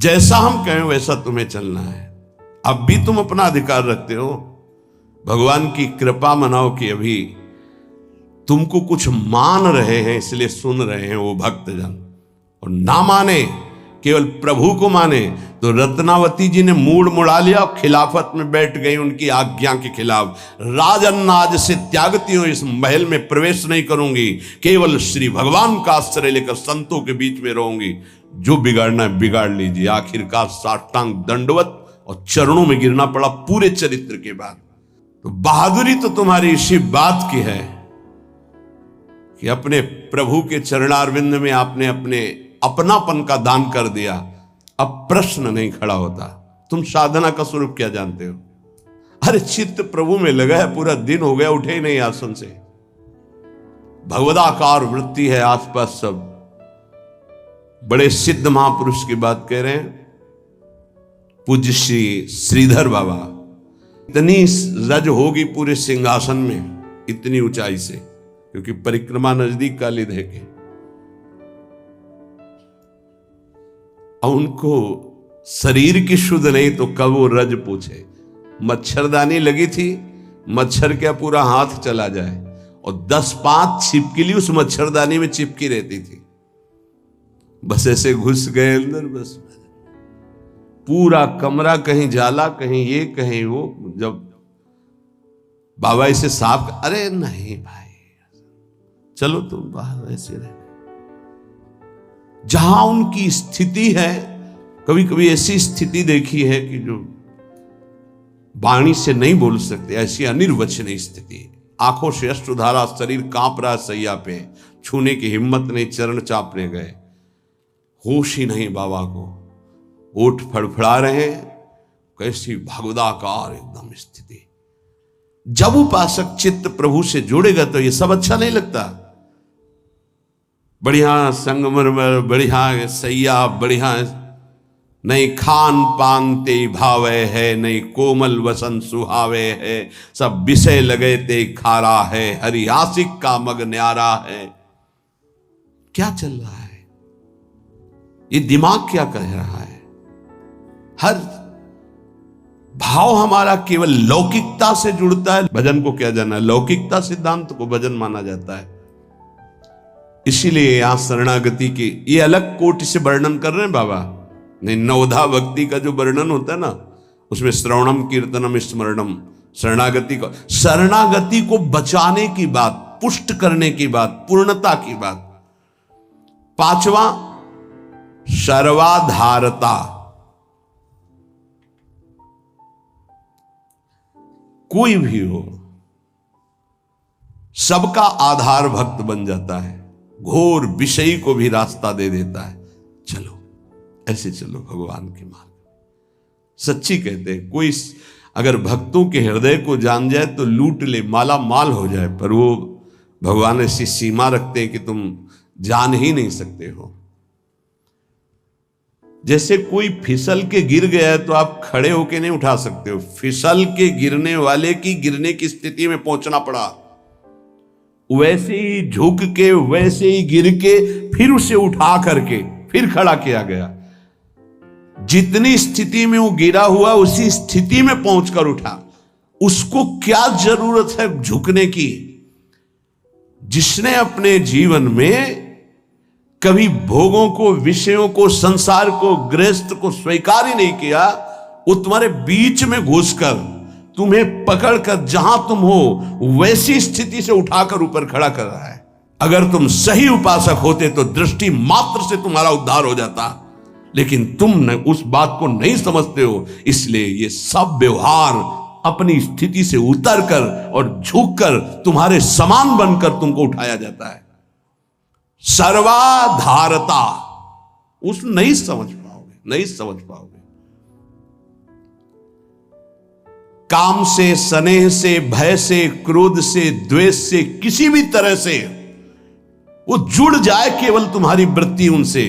जैसा हम कहें वैसा तुम्हें चलना है। अब भी तुम अपना अधिकार रखते हो, भगवान की कृपा मनाओ कि अभी तुमको कुछ मान रहे हैं इसलिए सुन रहे हैं वो भक्तजन, और ना माने केवल प्रभु को माने तो रत्नावती जी ने मूड मुड़ा लिया और खिलाफत में बैठ गई उनकी आज्ञा के खिलाफ। राजन्नाज से त्यागती हूं, इस महल में प्रवेश नहीं करूंगी, केवल श्री भगवान का आश्रय लेकर संतों के बीच में रहूंगी। जो बिगाड़ना है बिगाड़ लीजिए। आखिरकार साष्टांग दंडवत और चरणों में गिरना पड़ा पूरे चरित्र के बाद। तो बहादुरी तो तुम्हारी इसी बात की है कि अपने प्रभु के चरणारविंद में आपने अपने अपनापन का दान कर दिया। अब प्रश्न नहीं खड़ा होता, तुम साधना का स्वरूप क्या जानते हो? अरे चित्त प्रभु में लगा है, पूरा दिन हो गया उठे ही नहीं आसन से। भगवदाकार वृत्ति है आसपास सब। बड़े सिद्ध महापुरुष की बात कह रहे हैं, पूज्य श्री श्रीधर बाबा। इतनी रज होगी पूरे सिंहासन में, इतनी ऊंचाई से, क्योंकि परिक्रमा नजदीक काली दे के। और उनको शरीर की शुद्ध नहीं तो कब वो रज पूछे। मच्छरदानी लगी थी, मच्छर क्या पूरा हाथ चला जाए, और 10-5 छिपकली उस मच्छरदानी में चिपकी रहती थी। बस ऐसे घुस गए अंदर, बस पूरा कमरा कहीं जाला कहीं ये कहीं वो। जब बाबा इसे साफ, अरे नहीं भाई चलो तुम बाहर ऐसे रहे। जहां उनकी स्थिति है, कभी कभी ऐसी स्थिति देखी है कि जो वाणी से नहीं बोल सकते, ऐसी अनिर्वचनीय स्थिति। आंखों से अश्रुधारा, शरीर कांप रहा सैया पे, छूने की हिम्मत नहीं, चरण चापने गए, होश ही नहीं बाबा को, ओठ फड़फड़ा रहे, कैसी भगवदाकार एकदम स्थिति। जब उपासक चित्त प्रभु से जुड़ेगा तो ये सब अच्छा नहीं लगता। बढ़िया संगमरमर, बढ़िया सैया, बढ़िया नहीं खान पान ते भावे है, नहीं कोमल वसन सुहावे है, सब विषय लगे ते खारा है, हरियासिक का मग न्यारा है। क्या चल रहा है? ये दिमाग क्या कह रहा है? हर भाव हमारा केवल लौकिकता से जुड़ता है। भजन को क्या जाना है? लौकिकता सिद्धांत को भजन माना जाता है। इसीलिए यहां शरणागति की ये अलग कोटि से वर्णन कर रहे हैं बाबा। नहीं, नवधा भक्ति का जो वर्णन होता है ना, उसमें श्रवणम कीर्तनम स्मरणम, शरणागति को बचाने की बात, पुष्ट करने की बात, पूर्णता की बात। 5वां सर्वाधारता। कोई भी हो सबका आधार भक्त बन जाता है, घोर विषयी को भी रास्ता दे देता है। चलो ऐसे चलो भगवान के मार्ग। सच्ची कहते हैं, कोई अगर भक्तों के हृदय को जान जाए तो लूट ले, माला माल हो जाए, पर वो भगवान ऐसी सीमा रखते हैं कि तुम जान ही नहीं सकते हो। जैसे कोई फिसल के गिर गया है तो आप खड़े होके नहीं उठा सकते हो, फिसल के गिरने वाले की गिरने की स्थिति में पहुंचना पड़ा। वैसे ही झुक के, वैसे ही गिर के, फिर उसे उठा करके फिर खड़ा किया गया। जितनी स्थिति में वो गिरा हुआ उसी स्थिति में पहुंचकर उठा। उसको क्या जरूरत है झुकने की? जिसने अपने जीवन में कभी भोगों को, विषयों को, संसार को, गृहस्थ को स्वीकार ही नहीं किया, वो तुम्हारे बीच में घुसकर तुम्हें पकड़कर जहां तुम हो वैसी स्थिति से उठाकर ऊपर खड़ा कर रहा है। अगर तुम सही उपासक होते तो दृष्टि मात्र से तुम्हारा उद्धार हो जाता, लेकिन तुम उस बात को नहीं समझते हो। इसलिए ये सब व्यवहार अपनी स्थिति से उतरकर और झुककर तुम्हारे समान बनकर तुमको उठाया जाता है। सर्वाधारता उस नहीं समझ पाओगे, नहीं समझ पाओगे। काम से, स्नेह से, भय से, क्रोध से, द्वेष से, किसी भी तरह से वो जुड़ जाए केवल तुम्हारी वृत्ति उनसे,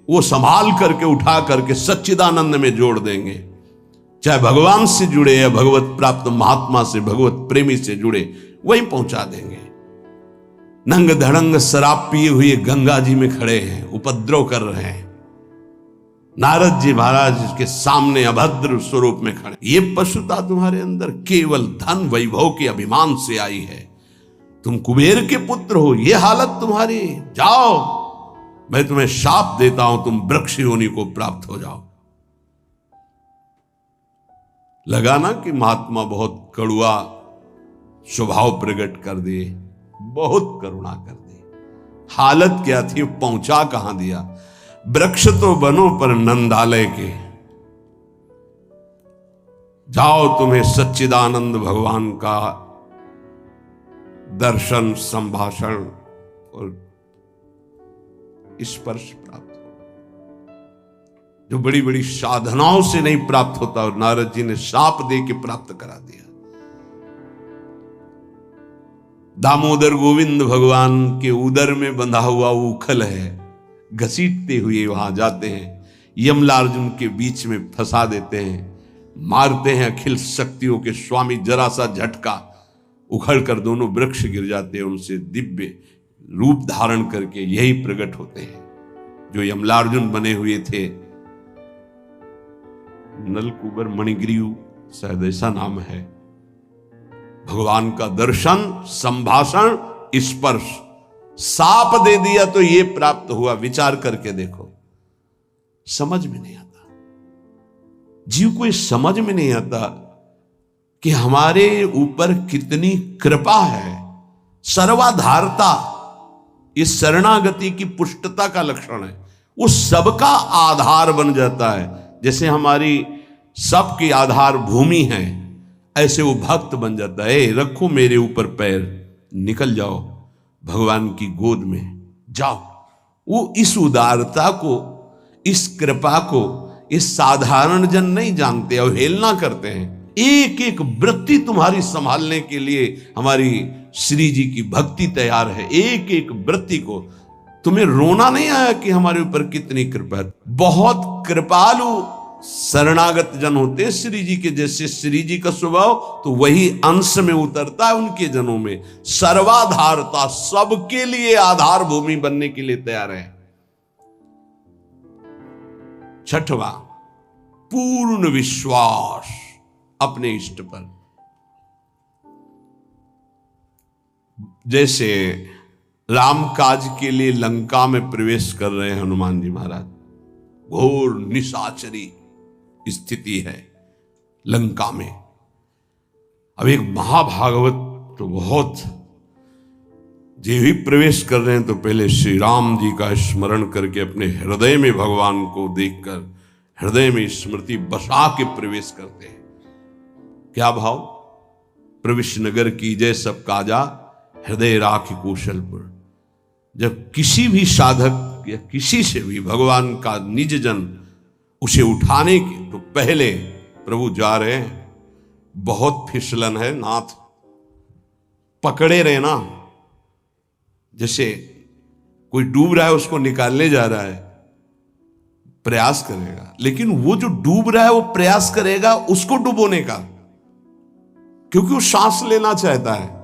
वो संभाल करके उठा करके सच्चिदानंद में जोड़ देंगे। चाहे भगवान से जुड़े या भगवत प्राप्त महात्मा से, भगवत प्रेमी से जुड़े, वहीं पहुंचा देंगे। नंग धड़ंग शराब पिए हुए गंगा जी में खड़े हैं, उपद्रव कर रहे हैं, नारद जी महाराज के सामने अभद्र स्वरूप में खड़े, ये पशुता तुम्हारे अंदर केवल धन वैभव के अभिमान से आई है, तुम कुबेर के पुत्र हो, ये हालत तुम्हारी, जाओ मैं तुम्हें शाप देता हूं, तुम वृक्ष योनि को प्राप्त हो जाओ। लगा ना कि महात्मा बहुत कड़ुआ स्वभाव प्रकट कर दिए, बहुत करुणा कर दी। हालत क्या थी, पहुंचा कहां दिया, वृक्ष तो बनो पर नंदालय के, जाओ तुम्हें सच्चिदानंद भगवान का दर्शन, संभाषण और स्पर्श प्राप्त हो, जो बड़ी बड़ी साधनाओं से नहीं प्राप्त होता, और नारद जी ने शाप दे के प्राप्त करा दिया। दामोदर गोविंद भगवान के उदर में बंधा हुआ उखल है, घसीटते हुए वहां जाते हैं, यमलार्जुन के बीच में फंसा देते हैं, मारते हैं अखिल शक्तियों के स्वामी, जरा सा झटका उखड़ कर दोनों वृक्ष गिर जाते हैं, उनसे दिव्य रूप धारण करके यही प्रकट होते हैं जो यमलार्जुन बने हुए थे। नलकुबर मणिग्रीव शायद ऐसा नाम है। भगवान का दर्शन, संभाषण, स्पर्श, साप दे दिया तो ये प्राप्त हुआ। विचार करके देखो, समझ में नहीं आता, जीव को समझ में नहीं आता कि हमारे ऊपर कितनी कृपा है। सर्वाधारता इस शरणागति की पुष्टता का लक्षण है, वो सबका आधार बन जाता है। जैसे हमारी सबकी आधार भूमि है, ऐसे वो भक्त बन जाता है। रखो मेरे ऊपर पैर, निकल जाओ भगवान की गोद में जाओ। वो इस उदारता को, इस कृपा को इस साधारण जन नहीं जानते, अवहेलना करते हैं। एक एक वृत्ति तुम्हारी संभालने के लिए हमारी श्री जी की भक्ति तैयार है। एक एक वृत्ति को तुम्हें रोना नहीं आया कि हमारे ऊपर कितनी कृपा है। बहुत कृपालु शरणागत जन होते हैं श्री जी के, जैसे श्री जी का स्वभाव तो वही अंश में उतरता है उनके जनों में। सर्वाधारता, सबके लिए आधार भूमि बनने के लिए तैयार है। छठवां, पूर्ण विश्वास अपने इष्ट पर। जैसे राम काज के लिए लंका में प्रवेश कर रहे हैं हनुमान जी महाराज, घोर निशाचरी स्थिति है लंका में। अब एक महाभागवत तो बहुत, जे भी प्रवेश कर रहे हैं तो पहले श्री राम जी का स्मरण करके अपने हृदय में भगवान को देखकर हृदय में स्मृति बसा के प्रवेश करते हैं। क्या भाव, प्रविश नगर की जय सब काजा, हृदय राख कौशलपुर। जब किसी भी साधक या किसी से भी भगवान का निज जन उसे उठाने के तो पहले प्रभु जा रहे हैं, बहुत फिसलन है नाथ, पकड़े रहे ना। जैसे कोई डूब रहा है उसको निकालने जा रहा है, प्रयास करेगा, लेकिन वो जो डूब रहा है वो प्रयास करेगा उसको डुबोने का, क्योंकि वो सांस लेना चाहता है।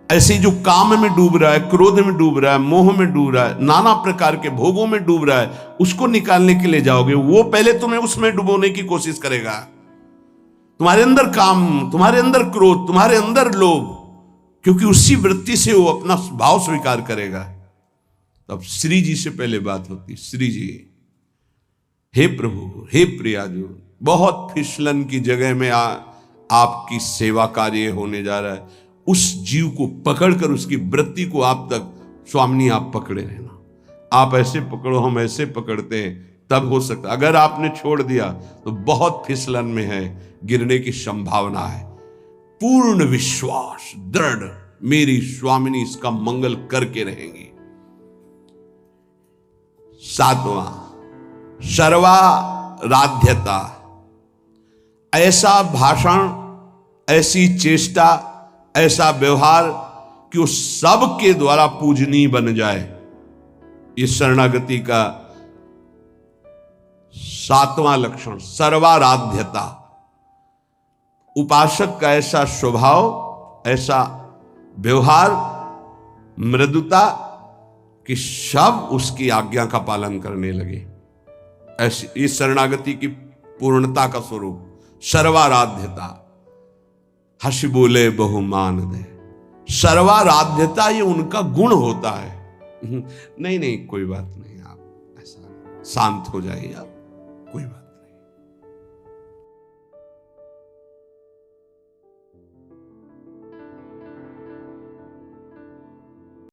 ऐसे जो काम में डूब रहा है, क्रोध में डूब रहा है, मोह में डूब रहा है, नाना प्रकार के भोगों में डूब रहा है, उसको निकालने के लिए जाओगे, वो पहले तुम्हें उसमें डुबोने की कोशिश करेगा। तुम्हारे अंदर काम, तुम्हारे अंदर क्रोध, तुम्हारे अंदर लोभ, क्योंकि उसी वृत्ति से वो अपना भाव स्वीकार करेगा। तब श्री जी से पहले बात होती, श्री जी, हे प्रभु, हे प्रियाजू, बहुत फिसलन की जगह में आपकी सेवा कार्य होने जा रहा है। उस जीव को पकड़कर उसकी वृत्ति को आप तक, स्वामिनी आप पकड़े रहना। आप ऐसे पकड़ो, हम ऐसे पकड़ते हैं, तब हो सकता। अगर आपने छोड़ दिया तो बहुत फिसलन में है, गिरने की संभावना है। पूर्ण विश्वास, दृढ़, मेरी स्वामिनी इसका मंगल करके रहेंगी। सातवां, सर्वाराध्यता। ऐसा भाषण, ऐसी चेष्टा, ऐसा व्यवहार कि वो सब के द्वारा पूजनीय बन जाए। इस शरणागति का सातवां लक्षण, सर्वाराध्यता। उपासक का ऐसा स्वभाव, ऐसा व्यवहार, मृदुता कि सब उसकी आज्ञा का पालन करने लगे। ऐसी इस शरणागति की पूर्णता का स्वरूप सर्वाराध्यता। हंस बोले बहुमान दे, सर्वाराध्यता ये उनका गुण होता है। नहीं नहीं कोई बात नहीं, आप ऐसा शांत हो जाइए, आप कोई बात